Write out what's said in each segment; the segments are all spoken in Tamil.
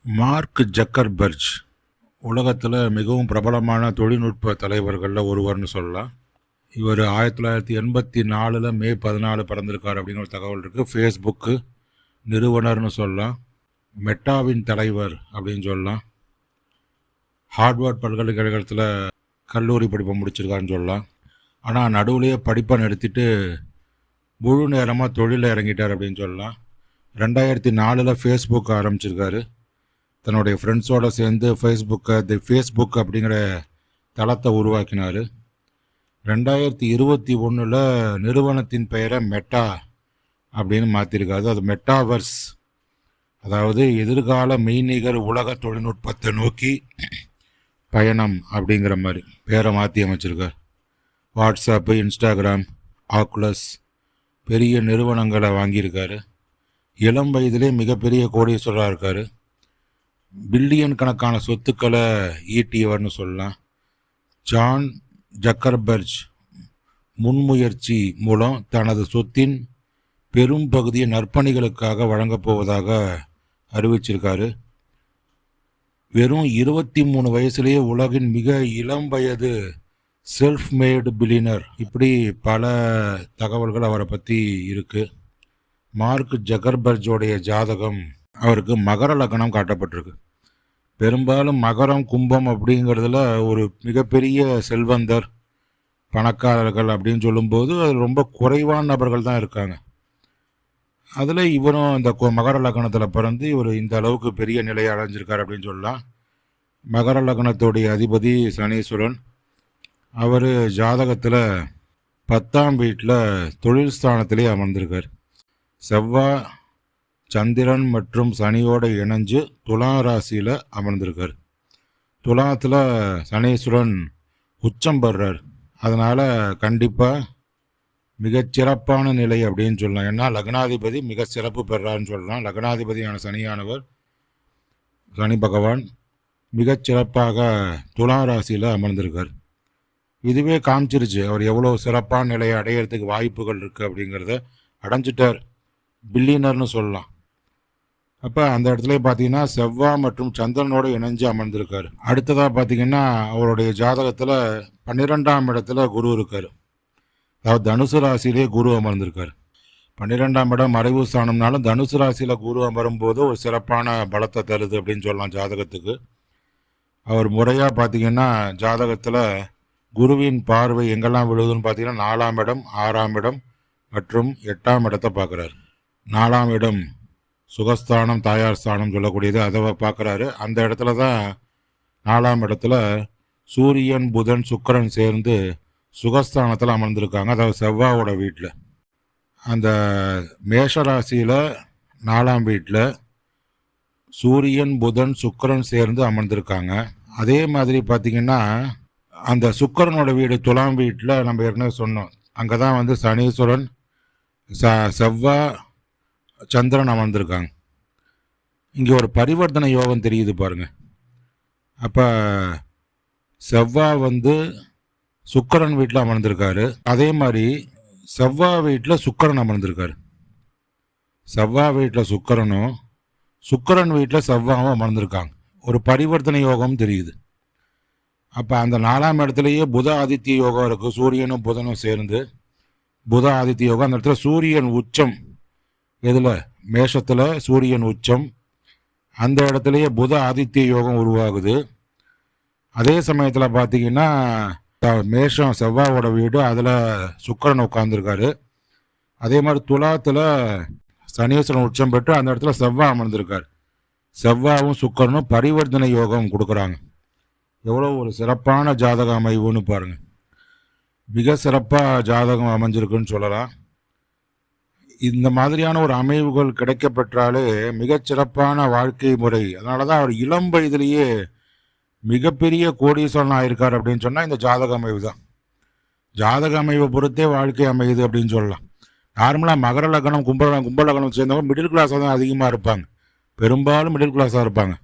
மார்க் ஜக்கர்பர்ஜ் உலகத்தில் மிகவும் பிரபலமான தொழில்நுட்ப தலைவர்களில் ஒருவர்னு சொல்லலாம். இவர் 1984 மே 14 பிறந்திருக்கார் அப்படிங்கிற ஒரு தகவல் இருக்குது. ஃபேஸ்புக்கு நிறுவனர்னு சொல்லலாம். மெட்டாவின் தலைவர் அப்படின்னு சொல்லலாம். ஹார்வர்ட் பல்கலைக்கழகத்தில் கல்லூரி படிப்பை முடிச்சிருக்காருன்னு சொல்லலாம். ஆனால் நடுவுலையே படிப்பை நிறுத்திட்டு முழு நேரமாக தொழிலில் இறங்கிட்டார் அப்படின்னு சொல்லலாம். 2004 ஃபேஸ்புக் ஆரம்பிச்சிருக்காரு. தன்னுடைய ஃப்ரெண்ட்ஸோடு சேர்ந்து ஃபேஸ்புக் அப்படிங்கிற தளத்தை உருவாக்கினார். 2021 நிறுவனத்தின் பெயரை மெட்டா அப்படின்னு மாற்றிருக்காரு. அது மெட்டாவர்ஸ், அதாவது எதிர்கால மெய்நிகர் உலக தொழில்நுட்பத்தை நோக்கி பயணம் அப்படிங்கிற மாதிரி பேரை மாற்றி அமைச்சிருக்கார். வாட்ஸ்அப்பு, இன்ஸ்டாகிராம், ஆக்குலஸ் பெரிய நிறுவனங்களை வாங்கியிருக்காரு. இளம் வயதிலே மிகப்பெரிய கோடீஸ்வரராக இருக்கார். பில்லியன் கணக்கான சொத்துக்களை ஈட்டியவர்னு சொல்லலாம். ஜான் ஜக்கர்பர்ஜ் முன்முயற்சி மூலம் தனது சொத்தின் பெரும் பகுதியை நற்பணிகளுக்காக வழங்கப் போவதாக அறிவிச்சிருக்காரு. வெறும் 23 வயசுலேயே உலகின் மிக இளம் வயது செல்ஃப் மேடு பில்லியனர். இப்படி பல தகவல்கள் அவரை பற்றி இருக்குது. மார்க் ஜக்கர்பர்ஜோடைய ஜாதகம் அவருக்கு மகர லக்னம் காட்டப்பட்டிருக்கு. பெரும்பாலும் மகரம், கும்பம் அப்படிங்கிறதுல ஒரு மிகப்பெரிய செல்வந்தர், பணக்காரர்கள் அப்படின்னு சொல்லும்போது அது ரொம்ப குறைவான நபர்கள் தான் இருக்காங்க. அதில் இவரும் இந்த மகர லக்னத்தில் பிறந்து இவர் இந்த அளவுக்கு பெரிய நிலையை அடைஞ்சிருக்கார் அப்படின்னு சொல்லலாம். மகர லக்னத்துடைய அதிபதி சனீஸ்வரன். அவர் ஜாதகத்தில் 10ஆம் வீட்டில் தொழில் ஸ்தானத்திலே அமர்ந்திருக்கார். செவ்வாய், சந்திரன் மற்றும் சனியோடு இணைஞ்சு துலா ராசியில் அமர்ந்திருக்கார். துலாத்தில் சனீஸ்வரன் உச்சம் பெறார். அதனால் கண்டிப்பாக மிகச்சிறப்பான நிலை அப்படின்னு சொல்லலாம். ஏன்னா லக்னாதிபதி மிக சிறப்பு பெறாருன்னு சொல்லலாம். லக்னாதிபதியான சனியானவர், சனி பகவான் மிகச்சிறப்பாக துலா ராசியில் அமர்ந்திருக்கார். இதுவே காமிச்சிருச்சு அவர் எவ்வளோ சிறப்பான நிலையை அடையிறதுக்கு வாய்ப்புகள் இருக்குது அப்படிங்கிறத. அடைஞ்சிட்டார், பில்லியனர்னு சொல்லலாம். அப்போ அந்த இடத்துல பார்த்தீங்கன்னா செவ்வாய் மற்றும் சந்திரனோடு இணைஞ்சு அமர்ந்திருக்கார். அடுத்ததாக பார்த்தீங்கன்னா அவருடைய ஜாதகத்தில் 12ஆம் இடத்துல குரு இருக்கார். அதாவது தனுசு ராசியிலே குரு அமர்ந்திருக்கார். 12ஆம் இடம் மறைவு ஸ்தானம்னாலும் தனுசு ராசியில் குரு அமரும்போது ஒரு சிறப்பான பலத்தை தருது அப்படின்னு சொல்லலாம் ஜாதகத்துக்கு. அவர் முறையாக பார்த்தீங்கன்னா ஜாதகத்தில் குருவின் பார்வை எங்கெல்லாம் விழுதுன்னு பார்த்தீங்கன்னா 4ஆம் இடம், 6ஆம் இடம் மற்றும் 8ஆம் இடத்தை பார்க்குறாரு. 4ஆம் இடம் சுகஸ்தானம், தாயார் ஸ்தானம் சொல்லக்கூடியது, அதை பார்க்குறாரு. அந்த இடத்துல தான் 4ஆம் இடத்துல சூரியன், புதன், சுக்கிரன் சேர்ந்து சுகஸ்தானத்தில் அமர்ந்திருக்காங்க. அதாவது செவ்வாயோட வீட்டில். அந்த மேஷராசியில் 4ஆம் வீட்டில் சூரியன், புதன், சுக்கிரன் சேர்ந்து அமர்ந்திருக்காங்க. அதே மாதிரி பார்த்திங்கன்னா அந்த சுக்கிரனோட வீடு துலாம் வீட்டில் நம்ம ஏற்கனவே சொன்னோம். அங்கே தான் வந்து சனீஸ்வரன், செவ்வாய், சந்திரன் அமர்ந்திருக்காங்க. இங்கே ஒரு பரிவர்த்தனை யோகம் தெரியுது பாருங்கள். அப்போ செவ்வாய் வந்து சுக்கிரன் வீட்டில் அமர்ந்திருக்காரு. அதே மாதிரி செவ்வாய் வீட்டில் சுக்கிரன் அமர்ந்திருக்காரு. செவ்வாய் வீட்டில் சுக்கிரனும், சுக்கிரன் வீட்டில் செவ்வாயும் அமர்ந்திருக்காங்க. ஒரு பரிவர்த்தனை யோகம் தெரியுது. அப்போ அந்த 4ஆம் இடத்துலையே புத ஆதித்ய யோகம் இருக்குது. சூரியனும் புதனும் சேர்ந்து புத ஆதித்ய யோகம். அந்த இடத்துல சூரியன் உச்சம். எதில்? மேஷத்தில் சூரியன் உச்சம். அந்த இடத்துலையே புத ஆதித்ய யோகம் உருவாகுது. அதே சமயத்தில் பார்த்தீங்கன்னா மேஷம் செவ்வாயோட வீடு, அதில் சுக்கிரன் உட்காந்துருக்காரு. அதே மாதிரி துலாத்தில் சனீஸ்வரன் உச்சம் பெற்று அந்த இடத்துல செவ்வாய் அமர்ந்திருக்கார். செவ்வாயும் சுக்கிரனும் பரிவர்த்தனை யோகம் கொடுக்குறாங்க. எவ்வளோ ஒரு சிறப்பான ஜாதக அமைவுன்னு பாருங்கள். மிக சிறப்பாக ஜாதகம் அமைஞ்சிருக்குன்னு சொல்லலாம். இந்த மாதிரியான ஒரு அமைவுகள் கிடைக்கப்பெற்றாலே மிகச்சிறப்பான வாழ்க்கை முறை. அதனால தான் அவர் இளம் வயதிலேயே மிகப்பெரிய கோடீஸ்வரன் ஆயிருக்கார் அப்படின்னு சொன்னால் இந்த ஜாதக அமைவு தான். ஜாதக அமைவை பொறுத்தே வாழ்க்கை அமையுது அப்படின்னு சொல்லலாம். நார்மலாக மகர லக்னம், கும்ப லக்னம் சேர்ந்தவங்க மிடில் கிளாஸாக தான் அதிகமாக இருப்பாங்க. பெரும்பாலும் மிடில் கிளாஸாக இருப்பாங்க.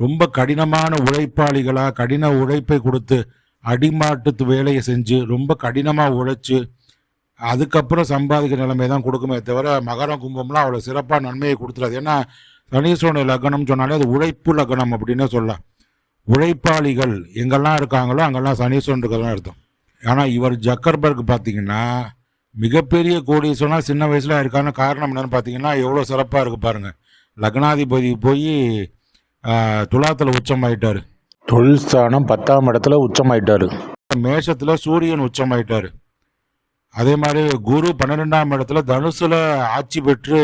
ரொம்ப கடினமான உழைப்பாளிகளாக, கடின உழைப்பை கொடுத்து அடிமாட்டு வேலையை செஞ்சு ரொம்ப கடினமாக உழைச்சி அதுக்கப்புறம் சம்பாதிக்கிற நிலைமை தான் கொடுக்குமே தவிர மகரம், கும்பம்லாம் அவ்வளோ சிறப்பாக நன்மையை கொடுத்துடாது. ஏன்னா சனீஸ்வரனுடைய லக்னம் சொன்னாலே அது உழைப்பு லக்னம் அப்படின்னே சொல்லலாம். உழைப்பாளிகள் எங்கெல்லாம் இருக்காங்களோ அங்கெல்லாம் சனீஸ்வரன் இருக்கிறதான் அர்த்தம். ஆனால் இவர் ஜக்கர்பர்க் பார்த்தீங்கன்னா மிகப்பெரிய கோடீஸ்வரனா சின்ன வயசில் இருக்கான காரணம் என்னன்னு பார்த்தீங்கன்னா எவ்வளோ சிறப்பாக இருக்குது பாருங்கள். லக்னாதிபதி போய் துலாத்தில் உச்சமாயிட்டார், தொழில் ஸ்தானம் 10ஆம் இடத்துல உச்சமாயிட்டார், மேஷத்தில் சூரியன் உச்சமாயிட்டார். அதே மாதிரி குரு 12ஆம் இடத்துல தனுசுல ஆட்சி பெற்று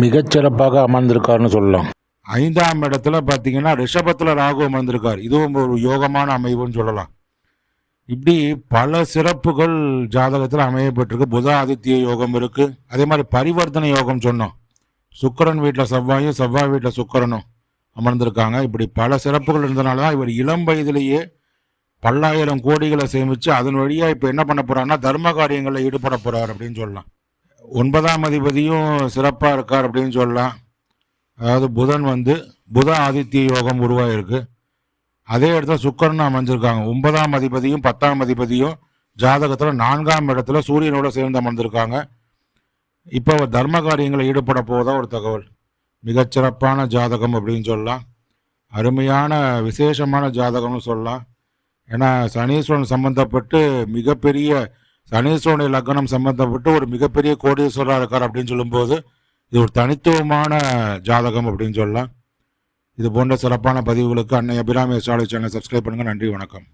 மிகச்சிறப்பாக அமர்ந்திருக்காருன்னு சொல்லலாம். 5ஆம் இடத்துல பார்த்தீங்கன்னா ரிஷபத்தில் ராகு அமர்ந்திருக்கார், இதுவும் ஒரு யோகமான அமைவுன்னு சொல்லலாம். இப்படி பல சிறப்புகள் ஜாதகத்தில் அமையப்பட்டிருக்கு. புத ஆதித்ய யோகம் இருக்கு. அதே மாதிரி பரிவர்த்தனை யோகம் சொன்னோம், சுக்கிரன் வீட்டில் செவ்வாயும் செவ்வாய் வீட்டில் சுக்கிரனும் அமர்ந்திருக்காங்க. இப்படி பல சிறப்புகள் இருந்தனால தான் இவர் இளம் வயதிலேயே பல்லாயிரம் கோடிகளை சேமித்து அதன் வழியாக இப்போ என்ன பண்ண போகிறாருன்னா தர்ம காரியங்களில் ஈடுபட போகிறார் அப்படின்னு சொல்லலாம். 9ஆம் அதிபதியும் சிறப்பாக இருக்கார் அப்படின்னு சொல்லலாம். அதாவது புதன் புத ஆதித்ய யோகம் உருவாயிருக்கு. அதே இடத்துல சுக்கிரனும் அமைஞ்சிருக்காங்க. 9ஆம் அதிபதியும் 10ஆம் அதிபதியும் ஜாதகத்தில் 4ஆம் இடத்துல சூரியனோட சேர்ந்து அமர்ந்திருக்காங்க. இப்போ தர்ம காரியங்களில் ஈடுபட போவதா ஒரு தகவல். மிகச்சிறப்பான ஜாதகம் அப்படின்னு சொல்லலாம். அருமையான விசேஷமான ஜாதகம்னு சொல்லலாம். ஏன்னா சனீஸ்வரன் சம்பந்தப்பட்டு மிகப்பெரிய சனீஸ்வரனுடைய லக்னம் சம்பந்தப்பட்டு ஒரு மிகப்பெரிய கோடீஸ்வரராக இருக்கார் அப்படின்னு சொல்லும்போது இது ஒரு தனித்துவமான ஜாதகம் அப்படின்னு சொல்லலாம். இது போன்ற சிறப்பான பதிவுகளுக்கு அன்னை அபிராமி அஸ்ட்ராலஜி சேனலை சப்ஸ்கிரைப் பண்ணுங்கள். நன்றி, வணக்கம்.